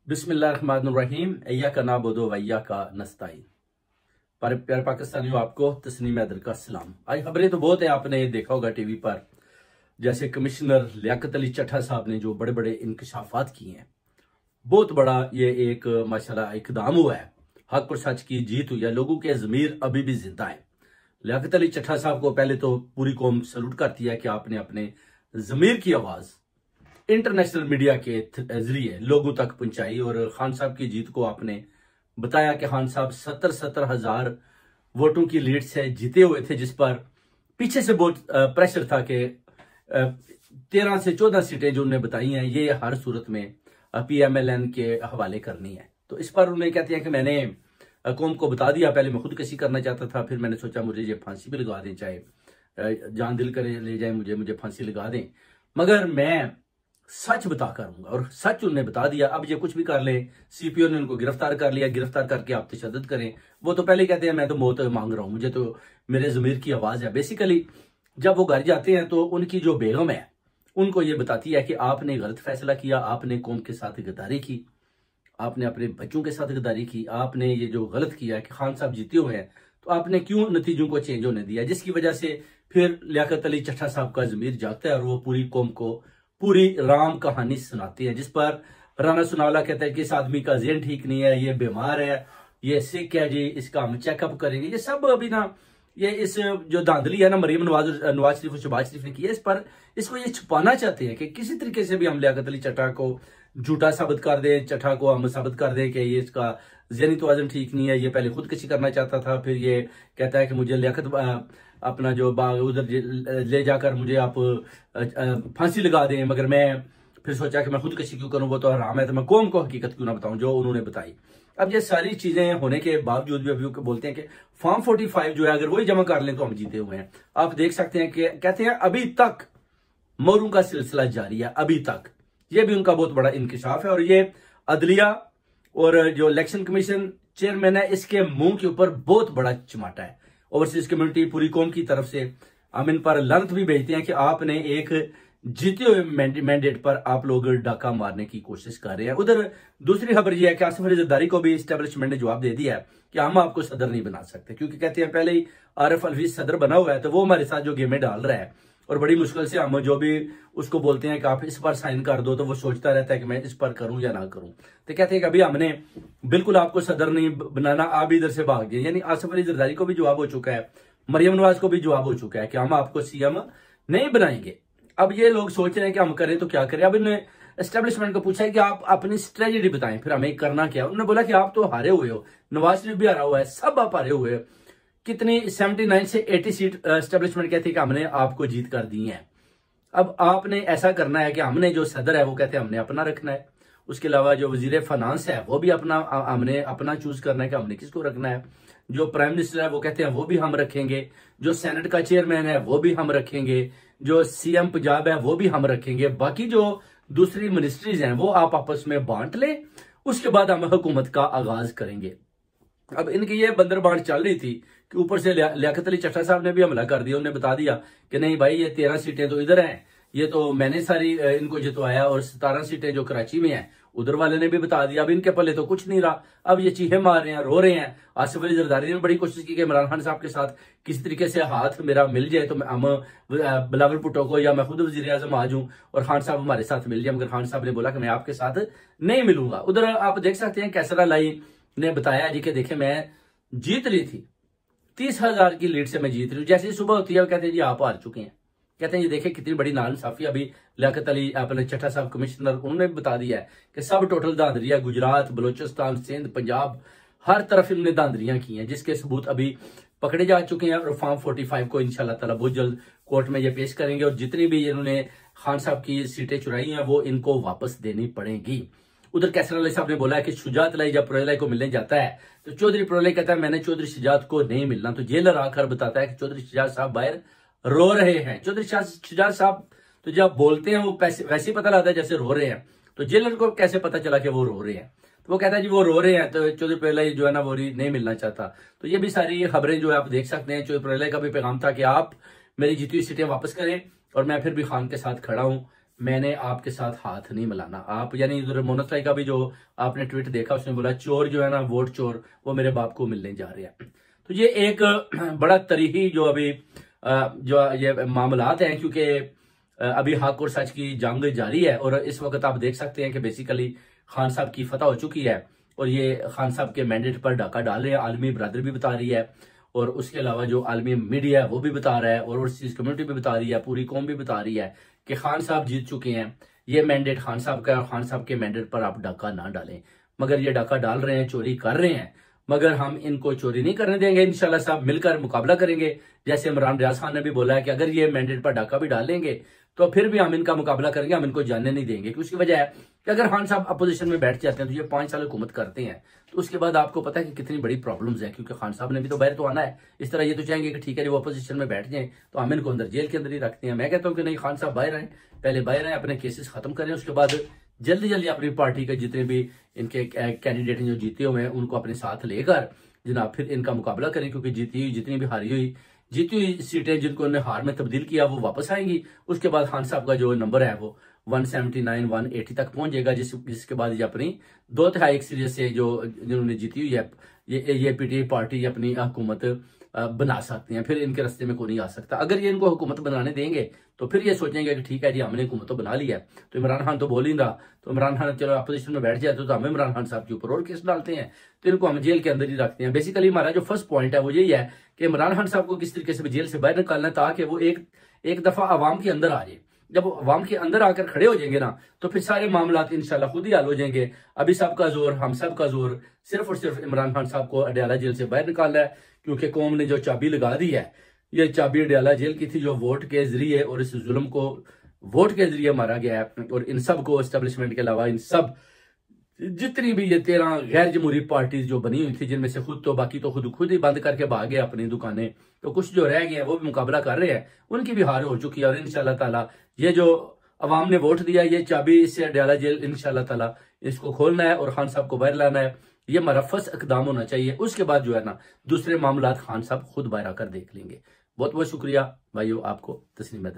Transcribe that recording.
बिस्मिल्लाहिर्रहमानिर्रहीम इय्याका नअबुदु व इय्याका नस्तईन। पर प्यारे पाकिस्तानियों, आपको तस्नीम हैदर का सलाम। आज खबरें तो बहुत है, आपने देखा होगा टीवी पर, जैसे कमिश्नर लियाकत अली चट्ठा साहब ने जो बड़े बड़े इंकशाफात किए हैं। बहुत बड़ा ये एक माशाल्लाह इकदाम हुआ है, हक पर सच की जीत हुई है, लोगों के ज़मीर अभी भी जिंदा है। लियाकत अली चट्ठा साहब को पहले तो पूरी कौम सैल्यूट करती है कि आपने अपने ज़मीर की आवाज़ इंटरनेशनल मीडिया के जरिए लोगों तक पहुंचाई और खान साहब की जीत को आपने बताया कि खान साहब 70 हजार वोटों की लीड से जीते हुए थे, जिस पर पीछे से बहुत प्रेशर था कि 13 से 14 सीटें जो उन्होंने बताई हैं ये हर सूरत में PMLN के हवाले करनी है। तो इस पर उन्हें कहते हैं कि मैंने कौम को बता दिया। पहले मैं खुदकशी करना चाहता था, फिर मैंने सोचा मुझे ये फांसी भी लगा दें, चाहे जान दिल करे ले जाए, मुझे फांसी लगा दें, मगर मैं सच बता करूंगा। और सच उन्होंने बता दिया। अब ये कुछ भी कर ले, CPO ने उनको गिरफ्तार कर लिया, गिरफ्तार करके आप तशद्दुद करें, वो तो पहले कहते हैं मैं तो मौत मांग रहा हूं, मुझे तो मेरे ज़मीर की आवाज़ है। बेसिकली जब वो घर जाते हैं तो उनकी जो बेगम है उनको ये बताती है कि आपने गलत फैसला किया, आपने कौम के साथ गद्दारी की, आपने अपने बच्चों के साथ गद्दारी की, आपने ये जो गलत किया है कि खान साहब जीते हुए हैं तो आपने क्यों नतीजों को चेंज होने दिया, जिसकी वजह से फिर लियाकत अली चट्ठा साहब का ज़मीर जागता है और वो पूरी कौम को पूरी राम कहानी सुनाती है, जिस पर राना सुनावला कहता है कि इस आदमी का ज़हन ठीक नहीं है, ये बीमार है, ये सिक है जी, इसका हम चेकअप करेंगे। ये सब अभी ना, ये इस जो धांधली है ना मरीम नवाज शरीफ और शहबाज शरीफ ने की है, इस पर इसको ये छुपाना चाहते हैं कि किसी तरीके से भी हम लियाकत अली चट्ठा को झूठा साबित कर दें, चट्ठा को हम साबित कर दें कि ये इसका ज़हनी तवाज़ुन ठीक नहीं है, ये पहले खुदकशी करना चाहता था, फिर ये कहता है कि मुझे लियाकत अपना जो बाग उधर ले जाकर मुझे आप फांसी लगा दें, मगर मैं फिर सोचा कि मैं खुदकशी क्यों करूं, वो तो हराम है, तो मैं कौम को हकीकत क्यों ना बताऊं जो उन्होंने बताई। अब ये सारी चीजें होने के बावजूद भी अभी बोलते हैं कि फॉर्म 45 जो है अगर वही जमा कर लें तो हम जीते हुए हैं। आप देख सकते हैं कि कहते हैं अभी तक मोरों का सिलसिला जारी है, अभी तक। ये भी उनका बहुत बड़ा इंकशाफ है और ये अदलिया और जो इलेक्शन कमीशन चेयरमैन है इसके मुंह के ऊपर बहुत बड़ा चिमाटा है। ओवरसीज कम्युनिटी पूरी कौम की तरफ से हम इन पर लानत भी भेजते हैं कि आपने एक जीते हुए मैंडेट पर आप लोग डाका मारने की कोशिश कर रहे हैं। उधर दूसरी खबर यह है कि आसिफ अली जरदारी को भी एस्टेब्लिशमेंट ने जवाब दे दिया है कि हम आपको सदर नहीं बना सकते, क्योंकि कहते हैं पहले ही आरिफ अलवी सदर बना हुआ है, तो वो हमारे साथ जो गेमें डाल रहा है और बड़ी मुश्किल से हम जो भी उसको बोलते हैं कि आप इस पर साइन कर दो, तो वो सोचता रहता है कि मैं इस पर करूं या ना करूं। तो कहते हैं कि अभी हमने बिल्कुल आपको सदर नहीं बनाना, आप इधर से भाग गए। यानी आसिफ अली जरदारी को भी जवाब हो चुका है, मरियम नवाज को भी जवाब हो चुका है कि हम आपको CM नहीं बनाएंगे। अब ये लोग सोच रहे हैं कि हम करें तो क्या करें। अब इन्होंने एस्टेब्लिशमेंट को पूछा है कि आप अपनी स्ट्रेटेजी बताएं, फिर हमें करना क्या। उन्होंने बोला कि आप तो हारे हुए हो, नवाज शरीफ भी हारा हुआ है, सब आप हारे हुए हो। कितनी 79 से 80 सीट एस्टेब्लिशमेंट कहती है कि हमने आपको जीत कर दी है। अब आपने ऐसा करना है कि हमने जो सदर है वो कहते हैं हमने अपना रखना है, उसके अलावा जो वजीर फाइनेंस है वो भी हमने अपना चूज करना है कि हमने किसको रखना है, जो प्राइम मिनिस्टर है वो कहते हैं वो भी हम रखेंगे, जो सेनेट का चेयरमैन है वो भी हम रखेंगे, जो CM पंजाब है वो भी हम रखेंगे, बाकी जो दूसरी मिनिस्ट्रीज हैं वो आप आपस में बांट ले, उसके बाद हम हुकूमत का आगाज करेंगे। अब इनकी ये बंदरबांट चल रही थी कि ऊपर से लियाकत अली चट्ठा साहब ने भी हमला कर दिया। उन्होंने बता दिया कि नहीं भाई, ये 13 सीटें तो इधर हैं, ये तो मैंने सारी इनको जितवाया, और 17 सीटें जो कराची में हैं उधर वाले ने भी बता दिया। अब इनके पल्ले तो कुछ नहीं रहा, अब ये चीखे मार रहे हैं, रो रहे हैं। आसिफ अली जरदारी ने बड़ी कोशिश की कि इमरान खान साहब के साथ किसी तरीके से हाथ मेरा मिल जाए, तो हम बिलावल भुट्टो को या मैं खुद वजीर आजम आ जाऊं और खान साहब हमारे साथ मिल जाए, मगर खान साहब ने बोला कि मैं आपके साथ नहीं मिलूंगा। उधर आप देख सकते हैं कैसर लाई ने बताया जी कि देखे मैं जीत रही थी, 30,000 की लीड से मैं जीत रही हूँ। जैसे ही सुबह होती है वो कहते हैं जी आप हार चुके हैं। कहते हैं ये देखे कितनी बड़ी नाइंसाफी। अभी लियाकत अली अपने चट्ठा साहब कमिश्नर उन्होंने बता दिया है कि सब टोटल धांधलियां गुजरात, बलोचिस्तान, सिंध, पंजाब, हर तरफ इन्होंने धांधलियां की हैं, जिसके सबूत अभी पकड़े जा चुके हैं और फॉर्म 45 को इंशाल्लाह ताला बहुत जल्द कोर्ट में ये पेश करेंगे और जितनी भी इन्होंने खान साहब की सीटें चुराई हैं वो इनको वापस देनी पड़ेगी। उधर कैसर अली साहब ने बोला है कि शुजात लाई जब प्रोलाई को मिलने जाता है तो चौधरी प्रोलाई कहता है मैंने चौधरी शुजात को नहीं मिलना, तो जेलर आकर बताता है कि चौधरी शुजात साहब बाहर रो रहे हैं। चौधरी शुजात साहब तो जब बोलते हैं वो वैसे ही पता लगता है जैसे रो रहे हैं, तो जेलर को कैसे पता चला कि वो रो रहे हैं। तो वो कहता है जी वो रो रहे हैं, तो चौधरी प्रोलाई जो है ना वो नहीं मिलना चाहता। तो ये भी सारी खबरें जो है आप देख सकते हैं। चौधरी प्रोलाई का भी पैगाम था कि आप मेरी जीती हुई सीटें वापस करें और मैं फिर भी खान के साथ खड़ा हूं, मैंने आपके साथ हाथ नहीं मिलाना। आप यानी इधर मोनस राय का भी जो आपने ट्वीट देखा, उसने बोला चोर जो है ना, वोट चोर, वो मेरे बाप को मिलने जा रहे हैं। तो ये एक बड़ा तरीही जो अभी जो ये मामलात हैं, क्योंकि अभी हक और सच की जंग जारी है और इस वक्त आप देख सकते हैं कि बेसिकली खान साहब की फतह हो चुकी है और ये खान साहब के मैंडेट पर डाका डाल रहे हैं। आलमी बरादरी भी बता रही है और उसके अलावा जो आलमी मीडिया है वो भी बता रहा है और ओवरसीज कम्युनिटी भी बता रही है, पूरी कौम भी बता रही है कि खान साहब जीत चुके हैं। ये मैंडेट खान साहब का है और खान साहब के मैंडेट पर आप डाका ना डालें। मगर ये डाका डाल रहे हैं, चोरी कर रहे हैं, मगर हम इनको चोरी नहीं करने देंगे। इंशाल्लाह साहब मिलकर मुकाबला करेंगे। जैसे इमरान रियाज खान ने भी बोला है कि अगर ये मैंडेट पर डाका भी डालेंगे तो फिर भी हम इनका मुकाबला करेंगे, हम इनको जानने नहीं देंगे। उसकी वजह है कि अगर खान साहब अपोजिशन में बैठ जाते हैं तो ये 5 साल हुकूमत करते हैं, तो उसके बाद आपको पता है कि कितनी बड़ी प्रॉब्लम्स है, क्योंकि खान साहब ने भी तो बाहर तो आना है। इस तरह ये तो चाहेंगे कि ठीक है वो अपोजिशन में बैठ जाए तो हम इनको अंदर जेल के अंदर ही रखते हैं। मैं कहता हूँ कि नहीं, खान साहब बाहर आए, पहले बाहर आए, अपने केसेस खत्म करें, उसके बाद जल्दी जल्दी अपनी पार्टी के जितने भी इनके कैंडिडेट जो जीते हुए हैं उनको अपने साथ लेकर जनाब फिर इनका मुकाबला करें, क्योंकि जीती हुई जितनी भी जीती हुई सीटें जिनको उन्होंने हार में तब्दील किया वो वापस आएंगी। उसके बाद खान साहब का जो नंबर है वो 179 180 तक पहुंच जाएगा, जिसके बाद ये अपनी 2/3 एक्सीरियस से जो जिन्होंने जीती हुई है ये पीटीआई पार्टी अपनी हुकूमत बना सकती हैं। फिर इनके रास्ते में कोई नहीं आ सकता। अगर ये इनको हुकूमत बनाने देंगे तो फिर ये सोचेंगे कि ठीक है जी, हमने हुकूमत तो बना लिया है। तो इमरान खान तो बोल ही रहा, तो इमरान खान चलो अपोजिशन में बैठ जाए तो हम इमरान खान साहब के ऊपर और केस डालते हैं, तो इनको हम जेल के अंदर ही रखते हैं। बेसिकली हमारा जो फर्स्ट पॉइंट है वो यही है कि इमरान खान साहब को किस तरीके से जेल से बाहर निकालना है, ताकि वो एक दफा आवाम के अंदर आ जाए। जब आवाम के अंदर आकर खड़े हो जाएंगे ना तो फिर सारे मामला इंशाल्लाह खुद ही हल हो जाएंगे। अभी सबका जोर, हम सब का जोर सिर्फ और सिर्फ इमरान खान साहब को अडयाला जेल से बाहर निकालना है, क्योंकि कौम ने जो चाबी लगा दी है, ये चाबी अडयाला जेल की थी, जो वोट के जरिए और इस जुल्म को वोट के जरिए मारा गया है। और इन सब को एस्टेब्लिशमेंट के अलावा इन सब जितनी भी ये 13 गैर जमहूरी पार्टीज जो बनी हुई थी, जिनमें से खुद तो बाकी तो खुद ही बंद करके भागे अपनी दुकानें, तो कुछ जो रह गए हैं वो भी मुकाबला कर रहे हैं, उनकी भी हार हो चुकी है। और इंशाल्लाह ताला ये जो अवाम ने वोट दिया, ये चाबी इससे अडयाला जेल इंशाल्लाह ताला इसको खोलना है और खान साहब को बाहर लाना है। ये हमारा फर्स्ट इकदाम होना चाहिए। उसके बाद जो है ना दूसरे मामला खान साहब खुद बाहर आकर देख लेंगे। बहुत बहुत शुक्रिया भाइयों, आपको तस्लीम हैदर।